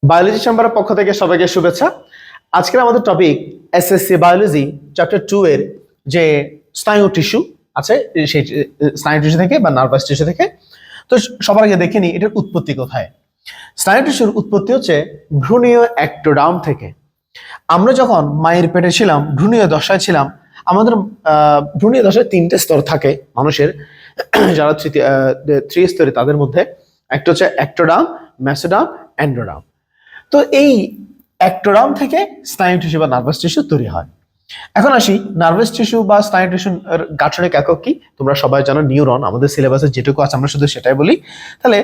Biology চেম্বারের পক্ষ থেকে সবাইকে শুভেচ্ছা। আজকের আমাদের টপিক এসএসসি বায়োলজি চ্যাপ্টার 2 এর যে স্নায়ু টিস্যু আছে সেই স্নায়ু টিস্যু থেকে বা নার্ভাস টিস্যু থেকে। তো সবার আগে দেখে নিই এটার উৎপত্তি কোথায়। স্নায়ু টিস্যুর উৎপত্তি হচ্ছে ভ্রূণীয় একটোডার্ম থেকে। আমরা যখন মায়ের পেটে ছিলাম, ভ্রূণীয় দশায় ছিলাম, আমাদের ভ্রূণীয় দশায় 3টে স্তর থাকে মানুষের, যারা ত্রিস্তরী তাদের মধ্যে একটা হচ্ছে একটোডার্ম, মেসোডার্ম, এন্ডোডার্ম। তো এই একটোডার্ম থেকে স্নায়ু টিস্যু বা নার্ভাস টিস্যু তৈরি হয়। এখন আসি নার্ভাস টিস্যু বা স্নায়ু টিস্যুর গাঠনিক একক কি, তোমরা সবাই জানো নিউরন। আমাদের সিলেবাসে যেটুকু আছে আমরা শুধু সেটাই বলি। তাহলে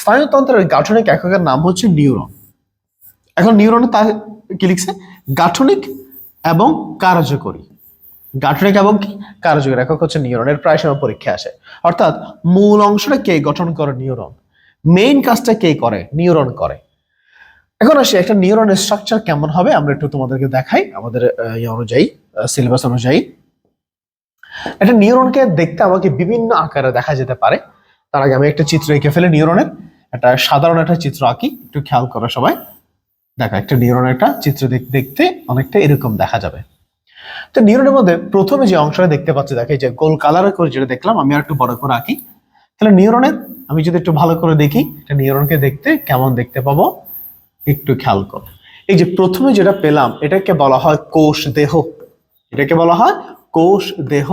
স্নায়ুতন্ত্রের গাঠনিক এককের নাম হচ্ছে নিউরন। এখন নিউরনে তা কি লিখছে, গাঠনিক এবং কার্যকরী। গাঠনিক এবং কি কার্যকরী একক হচ্ছে নিউরনের, প্রায় সময় পরীক্ষা আসে। অর্থাৎ মূল অংশটা কে গঠন করে, নিউরন। মেইন কাজটা কে করে, নিউরন করে। এখন আসি একটা নিউরনের স্ট্রাকচার কেমন হবে আমরা একটু তোমাদেরকে দেখাই আমাদের অনুযায়ী, সিলেবাস অনুযায়ী। একটা নিউরনকে দেখতে আমাকে বিভিন্ন আকারে দেখা যেতে পারে। তার আগে আমি একটা চিত্র এঁকে ফেলে নিউরনের, একটা সাধারণ একটা চিত্র আঁকি, একটু খেয়াল করো সবাই। দেখো একটা নিউরনের একটা চিত্র দেখতে অনেকটা এরকম দেখা যাবে। তো নিউরনের মধ্যে প্রথমে যে অংশটা দেখতে পাচ্ছি, দেখে যে গোল কালার করে যেটা দেখলাম, আমি আর একটু বড় করে আঁকি। তাহলে নিউরনের আমি যদি একটু ভালো করে দেখি, একটা নিউরনকে দেখতে কেমন দেখতে পাবো একটু খেয়াল করো। এই যে প্রথমে যেটা পেলাম এটাকে বলা হয় কোষ দেহ। এটাকে বলা হয় কোষ দেহ।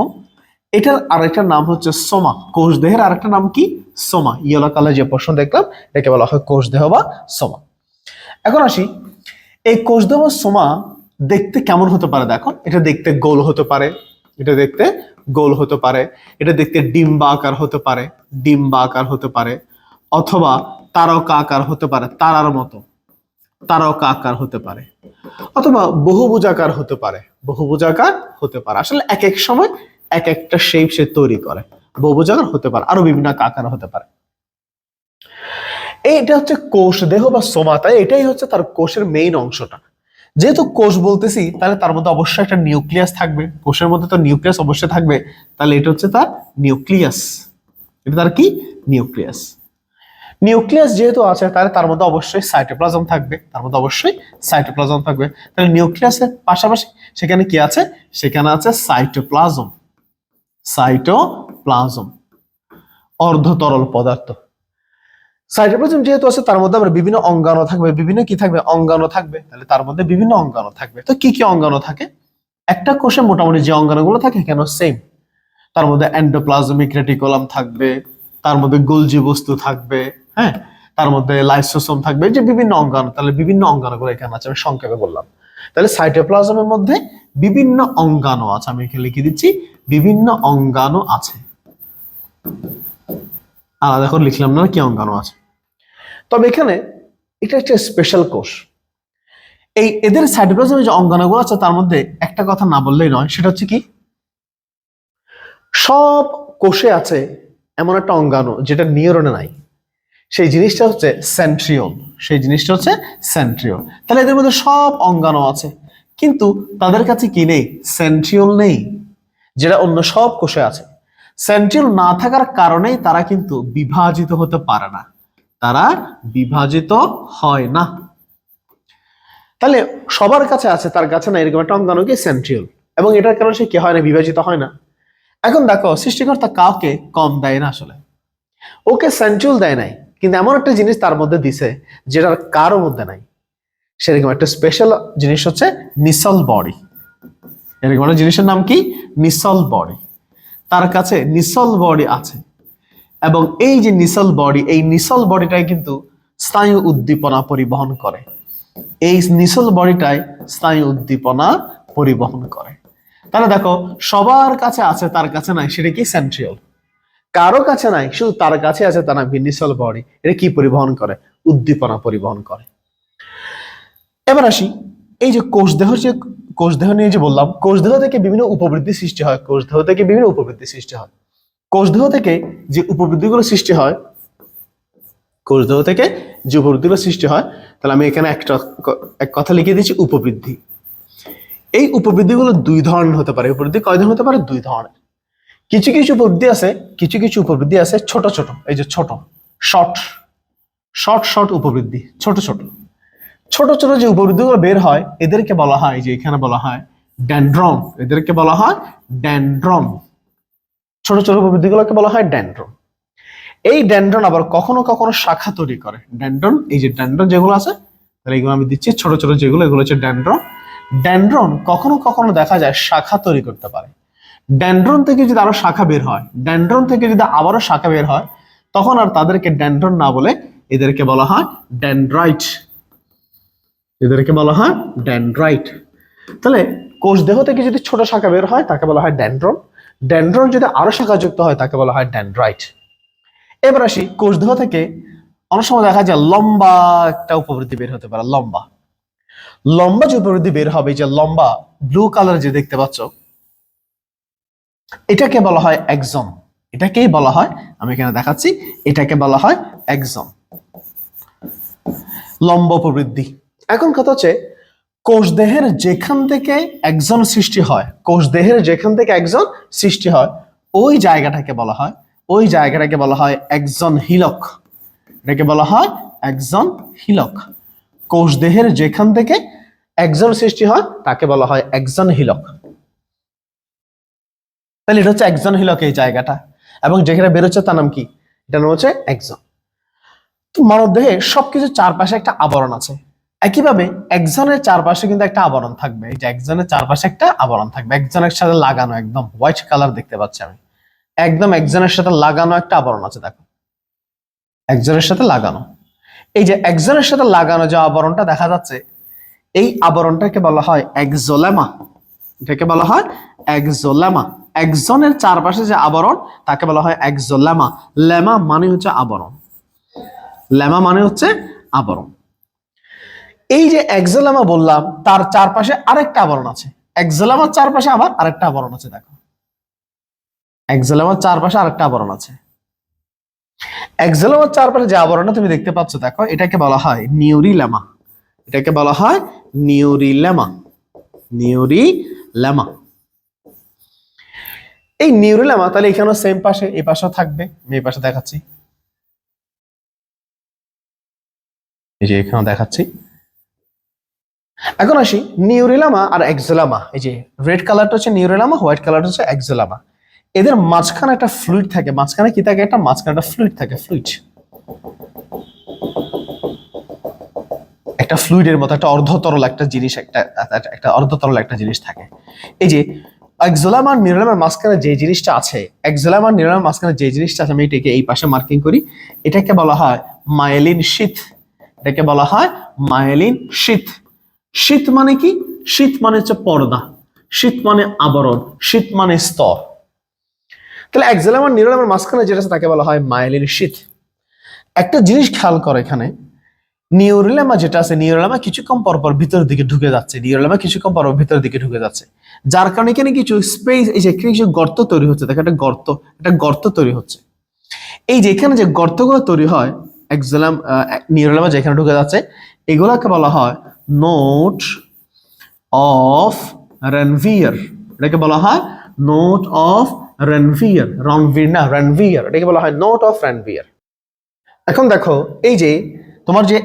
এটার আরেকটা নাম হচ্ছে সোমা। কোষ দেহের আরেকটা নাম কি, সোমা। ইয়েলো কালার যে পোর্শন দেখলাম এটাকে বলা হয় কোষ দেহ বা সোমা। এখন আসি এই কোষ দেহ সোমা দেখতে কেমন হতে পারে। দেখো এটা দেখতে গোল হতে পারে, এটা দেখতে গোল হতে পারে, এটা দেখতে ডিম্বাকার হতে পারে, ডিম্বাকার হতে পারে, অথবা তারকাকার হতে পারে, তারার মতো তারকা আকার হতে পারে, অথবা বহুভুজাকার হতে পারে, বহুভুজাকার হতে পারে। আসলে এক এক সময় এক একটা শেপ সে তৈরি করে। বহুভুজাকার হতে পারে, আরো বিভিন্ন আকার হতে পারে। এইটা হচ্ছে কোষ দেহ বা সোমা। তাই এটাই হচ্ছে তার কোষের মেইন অংশটা। যেহেতু কোষ বলতেছি তাহলে তার মধ্যে অবশ্যই একটা নিউক্লিয়াস থাকবে। কোষের মধ্যে তো নিউক্লিয়াস অবশ্যই থাকবে। তাহলে এটা হচ্ছে তার নিউক্লিয়াস। এটা তার কি, নিউক্লিয়াস। নিউক্লিয়াস যেহেতু আছে তাহলে তার মধ্যে অবশ্যই সাইটোপ্লাজম থাকবে, তার মধ্যে অবশ্যই সাইটোপ্লাজম থাকবে। তাহলে নিউক্লিয়াসের পাশাপাশি সেখানে কি আছে, সেখানে আছে সাইটোপ্লাজম। সাইটোপ্লাজম অর্ধ তরল পদার্থ। সাইটোপ্লাজম যেহেতু আছে তার মধ্যে আবার বিভিন্ন অঙ্গাণু থাকবে, বিভিন্ন কি থাকবে, অঙ্গাণু থাকবে। তাহলে তার মধ্যে বিভিন্ন অঙ্গাণু থাকবে। তো কি কি অঙ্গাণু থাকে, একটা কোষে মোটামুটি যে অঙ্গাণুগুলো থাকে কেন সেম। তার মধ্যে এন্ডোপ্লাজমিক রেটিকুলাম থাকবে, তার মধ্যে গোলজি বস্তু থাকবে, হ্যাঁ, তার মধ্যে লাইসোসোম থাকবে, যে বিভিন্ন অঙ্গাণু। তাহলে বিভিন্ন অঙ্গাণুগুলো এখানে আছে, আমি সংক্ষেপে বললাম। তাহলে সাইটোপ্লাজমের মধ্যে বিভিন্ন অঙ্গাণু আছে, আমি এখানে লিখে দিচ্ছি বিভিন্ন অঙ্গাণু আছে। আলাদা করে লিখলাম না কি অঙ্গাণু আছে। তবে এখানে এটা একটা স্পেশাল কোষ। এই এদের সাইটোপ্লাজমের যে অঙ্গাণুগুলো আছে তার মধ্যে একটা কথা না বললেই নয়, সেটা হচ্ছে কি, সব কোষে আছে এমন একটা অঙ্গাণু যেটা নিউরনে নাই। সেই জিনিসটা হচ্ছে সেন্ট্রিওল। সেই জিনিসটা হচ্ছে সেন্ট্রিওল। তাহলে এদের মধ্যে সব অঙ্গাণু আছে, কিন্তু তাদের কাছে কি নেই, সেন্ট্রিওল নেই, যেটা অন্য সব কোষে আছে। সেন্ট্রিওল না থাকার কারণেই তারা কিন্তু বিভাজিত হতে পারে না, তারা বিভাজিত হয় না। তাহলে সবার কাছে আছে, তার কাছে না, এরকম একটা অঙ্গাণু কি, সেন্ট্রিওল। এবং এটার কারণে সে কি হয় না, বিভাজিত হয় না। এখন দেখো সৃষ্টিকর্তা কাউকে কম দেয় না আসলে। ওকে সেন্ট্রিওল দেয় নাই, কিন্তু এমন একটা জিনিস তার মধ্যে দিছে যেটার কারো মধ্যে নাই। সেরকম একটা স্পেশাল জিনিস হচ্ছে নিসল বডি। এরকম একটা জিনিসের নাম কি, নিসল বডি। তার কাছে নিসল বডি আছে। এবং এই যে নিসল বডি, এই নিসল বডিটাই কিন্তু স্নায়ু উদ্দীপনা পরিবহন করে। এই নিসল বডিটাই স্নায়ু উদ্দীপনা পরিবহন করে। তাহলে দেখো সবার কাছে আছে, তার কাছে নাই, সেটা কি, সেন্ট্রিওল। কারো কাছে নাই, শুধু তার কাছে আছে, তার নাম নিসল বডি। এটা কি পরিবহন করে, উদ্দীপনা পরিবহন করে। এবার আসি এই যে কোষ দেহ, যে কোষ দেহ নিয়ে যে বললাম, কোষ দেহ থেকে বিভিন্ন উপবৃদ্ধি সৃষ্টি হয়। কোষ দেহ থেকে বিভিন্ন উপবৃদ্ধি সৃষ্টি হয়। কোষ দেহ থেকে যে উপবৃদ্ধিগুলো সৃষ্টি হয়, কোষ দেহ থেকে যে উপবৃদ্ধিগুলো সৃষ্টি হয়, তাহলে আমি এখানে এক কথা লিখে দিচ্ছি, উপবৃদ্ধি। এই উপবৃদ্ধিগুলো দুই ধরনের হতে পারে। উপবৃদ্ধি কয় ধরনের হতে পারে, দুই ধরনের। কিছু কিছু উপবৃদ্ধি আছে, কিছু কিছু উপবৃদ্ধি আছে ছোট ছোট, এই যে ছোট শর্ট শর্ট শর্ট উপবৃদ্ধি, ছোট ছোট। ছোট ছোট যে উপবৃদ্ধিগুলো বের হয় এদেরকে বলা হয়, যে এখানে বলা হয় ডেনড্রন, এদেরকে বলা হয় ডেনড্রন। ছোট ছোট উপবৃদ্ধিগুলোকে বলা হয় ডেনড্রন। এই ডেনড্রন আবার কখনো কখনো শাখা তৈরি করে। ডেনড্রন, এই যে ডেনড্রন যেগুলো আছে, তাহলে এগুলো আমি দিচ্ছি ছোট ছোট যেগুলো, এগুলো হচ্ছে ডেনড্রন। ডেনড্রন কখনো কখনো দেখা যায় শাখা তৈরি করতে পারে। ডেনড্রন থেকে যদি আরো শাখা বের হয়, ডেনড্রন থেকে যদি আবারও শাখা বের হয়, তখন আর তাদেরকে ডেনড্রন না বলে এদেরকে বলা হয় ডেনড্রাইট। এদেরকে বলা হয় ডেনড্রাইট। তাহলে কোষ দেহ থেকে যদি ছোট শাখা বের হয় তাকে বলা হয় ডেনড্রন। ডেনড্রন যদি আরো শাখা যুক্ত হয় তাকে বলা হয় ডেনড্রাইট। এবার আসি, কোষ দেহ থেকে অনেক সময় দেখা যায় লম্বা একটা উপবৃদ্ধি বের হতে পারে। লম্বা লম্বা যে উপবৃদ্ধি বের হবে, যে লম্বা ব্লু কালার যে দেখতে পাচ্ছ, এটাকে বলা হয় এক্সন। এটাকেই বলা হয়, আমি এখানে দেখাচ্ছি, এটাকে বলা হয় এক্সন, লম্বা উপবৃদ্ধি। এখন কথা হচ্ছে, কোষ দেহের যেখান থেকে এক্সন সৃষ্টি হয়, কোষ দেহের যেখান থেকে এক্সন সৃষ্টি হয়, ওই জায়গাটাকে বলা হয়, ওই জায়গাটাকে বলা হয় এক্সন হিলক। এটাকে বলা হয় এক্সন হিলক। কোষ দেহের যেখান থেকে এক্সন সৃষ্টি হয় তাকে বলা হয় এক্সন হিলক। তাহলে এটা হচ্ছে এক্সন হিলক এই জায়গাটা, এবং যেখানে বেরোচ্ছে তার নাম কি? এটার নাম হচ্ছে এক্সন। তো মানব দেহে সবকিছু চারপাশে একটা আবরণ আছে। একইভাবে এক্সনের চারপাশে কিন্তু একটা আবরণ থাকবে। এই যে এক্সনের চারপাশে একটা আবরণ থাকবে, এক্সনের সাথে লাগানো, একদম হোয়াইট কালার দেখতে পাচ্ছি আমি, একদম এক্সনের সাথে লাগানো একটা আবরণ আছে। দেখো, এক্সনের সাথে লাগানো, এই যে এক্সনের সাথে লাগানো যে আবরণটা দেখা যাচ্ছে, এই আবরণটাকে বলা হয় এক্সোলেমা। এটাকে বলা হয় এক্সোলেমা। এক্সনের চারপাশে যে আবরণ তাকে বলা হয় এক্সোলেমা। লেমা মানে হচ্ছে আবরণ, লেমা মানে হচ্ছে আবরণ। এই যে এক্সোলেমা বললাম, তার চারপাশে আরেকটা আবরণ আছে। এক্সোলেমার চারপাশে আবার আরেকটা আবরণ আছে। দেখো, এক্সোলেমার চারপাশে আরেকটা আবরণ আছে। এক্সোলেমার চারপাশে যে আবরণটা তুমি দেখতে পাচ্ছ, দেখো, এটাকে বলা হয় নিউরিলেমা। এটাকে বলা হয় নিউরিলেমা। নিউরিলেমা। এই নিউরিলেমা তাহলে এখানেও সেম পাশে, এই পাশেও থাকবে। আমি এই পাশে দেখাচ্ছি, এই যে এখানেও দেখাচ্ছি। এখন আসি নিউরিলেমা আর এক্সোলেমা। এই যে রেড কালারটা হচ্ছে নিউরিলেমা, হোয়াইট কালারটা হচ্ছে এক্সোলেমা। এদের মাঝখানে একটা ফ্লুইড থাকে। মাঝখানে কি থাকে? একটা মাঝখানে একটা ফ্লুইড থাকে, ফ্লুইড, একটা ফ্লুইডের মতো একটা অর্ধতরল একটা জিনিস, একটা অর্ধতরল একটা জিনিস থাকে। এই যে এক্সোলেমা আর নিউরিলেমার মাঝখানে যে জিনিসটা আছে, এক্সোলেমা আর নিউরিলেমার মাঝখানে যে জিনিসটা আছে, আমি এটাকে এই পাশে মার্কিং করি। এটাকে বলা হয় মায়েলিন শীথ। এটাকে বলা হয় মায়েলিন শীথ। শীত মানে কি? শীত মানে হচ্ছে পর্দা, শীত মানে আবরণ, শীত মানে স্তর। তাহলে এক্সোলেমা আর নিউরিলেমার মাঝখানে যেটা আছে তাকে বলা হয় মায়েলিন শীথ। একটা জিনিস খেয়াল করো এখানে, নিউরিলেমা যেটা আছে, নিউরিলেমা কিছুক্ষণ পর পর ভিতরের দিকে ঢুকে যাচ্ছে, নিউরিলেমা কিছুক্ষণ পর ভিতরের দিকে ঢুকে যাচ্ছে, যার কারণে এখানে কিছু স্পেস, এই যে কিছু গর্ত তৈরি হচ্ছে। দেখো, একটা গর্ত তৈরি হচ্ছে। এই যে এখানে যে গর্তগুলো তৈরি হয়, নিউরিলেমা যেখানে ঢুকে যাচ্ছে, এগুলাকে বলা হয় নোট অফ রেনভিয়ার। এটাকে বলা হয় নোট অফ রেনভিয়ার। রনভির না, রেনভিয়ার। এটাকে বলা হয় নোট অফ রেনভিয়ার। এখন দেখো, এই যে তোমার যে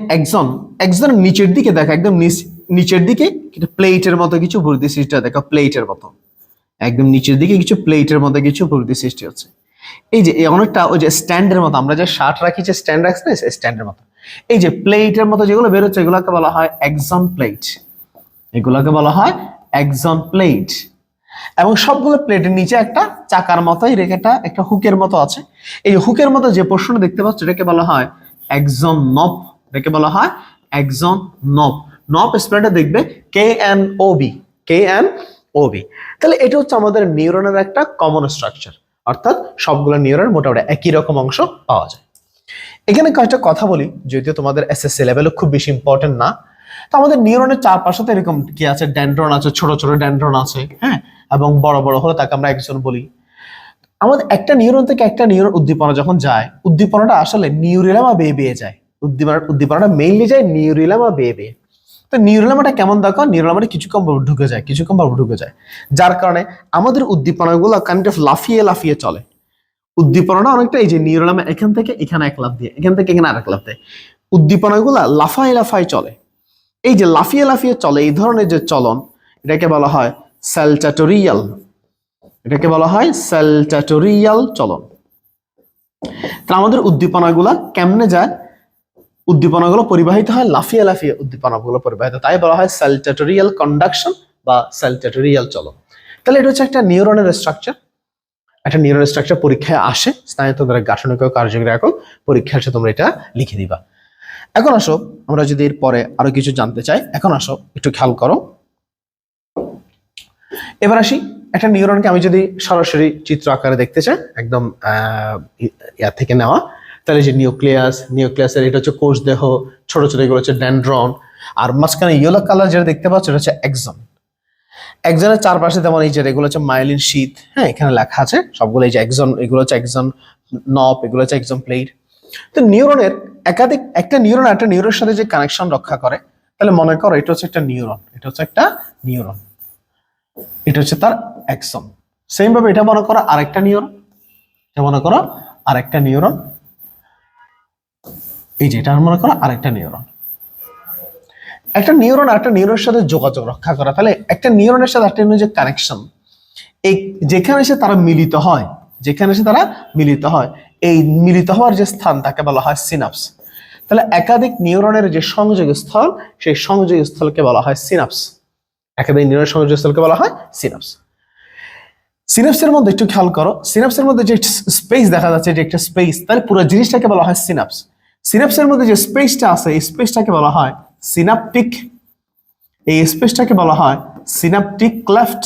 এক্সনের নিচের দিকে দেখো, একদম নিচের দিকে প্লেটের মতো কিছু বৃদ্ধি সৃষ্টি হয়। দেখো, প্লেটের মতো, একদম নিচের দিকে কিছু প্লেটের মতো কিছু বৃদ্ধি সৃষ্টি হচ্ছে। এই যে অনেকটা ওই যে স্ট্যান্ডের মতো, আমরা যে শার্ট রাখি, যে স্ট্যান্ড রাখছি না, স্ট্যান্ডের মতো। এই যে প্লেটের মতো যেগুলো বেরোচ্ছে, এগুলোকে বলা হয় এক্সন প্লেট। এগুলোকে বলা হয় এক্সন প্লেট। এবং সবগুলো প্লেটের নিচে একটা চাকার মতো এই রেখাটা একটা হুকের মতো আছে। এই হুকের মতো যে পোর্শনটা দেখতে পাচ্ছ, এটাকে বলা হয় এক্সন নব। এটাকে বলা হয় এক্সন নব। নব স্পেলটা দেখবে KNOB, KNOB। তাহলে এটা হচ্ছে আমাদের নিউরনের একটা কমন স্ট্রাকচার, অর্থাৎ সবগুলো নিউরন মোটামুটি একই রকম অংশ পাওয়া যায়। এখানে কয়েকটা কথা বলি, যদিও তোমাদের SSC লেভেলে খুব বেশি ইম্পর্টেন্ট না। তো আমাদের নিউরনের চারপাশে তো এরকম কি আছে, ডেনড্রন আছে, ছোট ছোট ডেনড্রন আছে, হ্যাঁ, এবং বড় বড় হলে তাকে আমরা এক্সন বলি। আমাদের একটা নিউরন থেকে একটা নিউরন উদ্দীপনা যখন যায়, উদ্দীপনাটা আসলে নিউরিলেমা বেয়ে বেয়ে যায়। উদ্দীপনাটা মেইনলি যায় নিউরিলেমা বেয়ে বেয়ে। তো নিউরিলেমাটা কেমন দেখো, নিউরিলেমাটা কিছুক্ষণ পর ঢুকে যায়, যার কারণে আমাদের উদ্দীপনাগুলো কাইন্ড অফ লাফিয়ে লাফিয়ে চলে। উদ্দীপনাটা অনেকটা এই যে নিউরিলেমা এখান থেকে এখানে এক লাফ দিয়ে, এখান থেকে এখানে আরেক লাফ দেয়, উদ্দীপনাগুলো লাফায় লাফায় চলে। এই যে লাফিয়ে লাফিয়ে চলে, এই ধরনের যে চলন, এটাকে বলা হয় স্যালটাটোরিয়াল। এটাকে বলা হয় স্যালটাটোরিয়াল চলন। তাহলে আমাদের উদ্দীপনাগুলা কেমনে যায়? উদ্দীপনাগুলো পরিবাহিত হয় লাফিয়ে লাফিয়ে, উদ্দীপনাগুলো পরিবাহিত, তাই বলা হয় স্যালটাটোরিয়াল কন্ডাকশন বা স্যালটাটোরিয়াল চলন। তাহলে এটা হচ্ছে একটা নিউরনের স্ট্রাকচার। একটা নিউরনের স্ট্রাকচার পরীক্ষায় আসে, স্নায়ুতন্ত্রের গাঠনিক ও কার্যকরী একক, পরীক্ষায় আসে তোমরা এটা লিখে দিবা। এখন আসো আমরা যদি এর পরে আরো কিছু জানতে চাই, এখন আসো একটু খেয়াল করো। এবার আসি, একটা নিউরনকে আমি যদি সরাসরি চিত্র আকারে দেখতে চাই, একদম ইয়া থেকে নেওয়া, তাহলে যে নিউক্লিয়াসের এটা হচ্ছে কোষ দেহ, ছোট ছোট এগুলো হচ্ছে ডেনড্রন, আর মাঝখানে ইয়েলো কালার যেটা দেখতে পাচ্ছ এটা হচ্ছে এক্সন। এক্সনের চারপাশে যেমন এই যে এগুলো হচ্ছে মাইলিন শীথ, হ্যাঁ এখানে লেখা আছে সবগুলো, এই যে এক্সন, এগুলো হচ্ছে এক্সন নব, এগুলো হচ্ছে এক্সন প্লেট। তো নিউরনের একাধিক, একটা নিউরন একটা নিউরনের সাথে যে কানেকশন রক্ষা করে, তাহলে মনে করো এটা হচ্ছে একটা নিউরন, এটা হচ্ছে একটা নিউরন, এটা হচ্ছে তার এক্সন। সেম ভাবে এটা মনে করো আরেকটা নিউরন, এটা মনে করো আরেকটা নিউরন, এই যে এটা মনে করো আরেকটা নিউরন। একটা নিউরন একটা নিউরনের সাথে যোগাযোগ রক্ষা করা, তাহলে একটা নিউরনের সাথে একটা নিউরনের যে কানেকশন, এই যেখানে এসে তারা মিলিত হয়, যেখানে এসে তারা মিলিত হয়, এই মিলিত হওয়ার যে স্থান তাকে বলা হয় সিনাপস। তাহলে একাধিক নিউরনের যে সংযোগ স্থল, সেই সংযোগ স্থলকে বলা হয় সিনাপস। একাধিক নিউরনের সংযোগ স্থলকে বলা হয় সিনাপস। সিনাপসের মধ্যে একটু খেয়াল করো, সিনাপসের মধ্যে যে স্পেস দেখা যাচ্ছে, যে একটা স্পেস, তাহলে পুরো জিনিসটাকে বলা হয় সিনাপস। সিনাপসের মধ্যে যে স্পেসটা আছে, এই স্পেসটাকে বলা হয় সিনাপটিক, এই স্পেসটাকে বলা হয় সিনাপটিক ক্লেফট।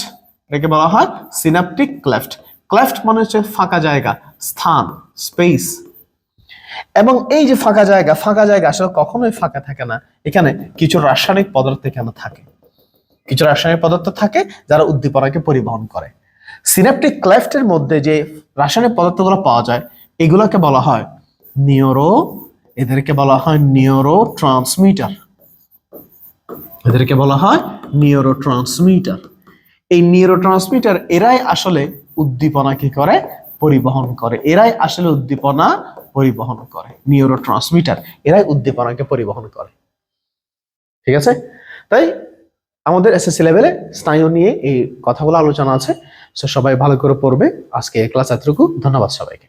এটাকে বলা হয় সিনাপটিক ক্লেফট। ক্লেফট মানে হচ্ছে ফাঁকা জায়গা, স্থান, স্পেস। এবং এই যে ফাঁকা জায়গা আসলে কখনোই ফাঁকা থাকে না, এখানে কিছু রাসায়নিক পদার্থ এখানে থাকে, কিছু রাসায়নিক পদার্থ থাকে যারা উদ্দীপনাকে পরিবহন করে। সিনাপটিক ক্লেফটের মধ্যে যে রাসায়নিক পদার্থগুলো পাওয়া যায়, এগুলোকে বলা হয় এদেরকে বলা হয় নিউরো ট্রান্সমিটার। এদেরকে বলা হয় নিউরো ট্রান্সমিটার। এই নিউরো ট্রান্সমিটার এরাই আসলে উদ্দীপনা কি করে? পরিবহন করে। এরাই আসলে উদ্দীপনা পরিবহন করে, নিউরো ট্রান্সমিটার এরাই উদ্দীপনাকে পরিবহন করে। ঠিক আছে? তাই আমাদের এসএসসি লেভেলে স্নায়ু নিয়ে এই কথাগুলো আলোচনা আছে, সবাই ভালো করে পড়বে। আজকে ক্লাস এতটুকু, ধন্যবাদ সবাইকে।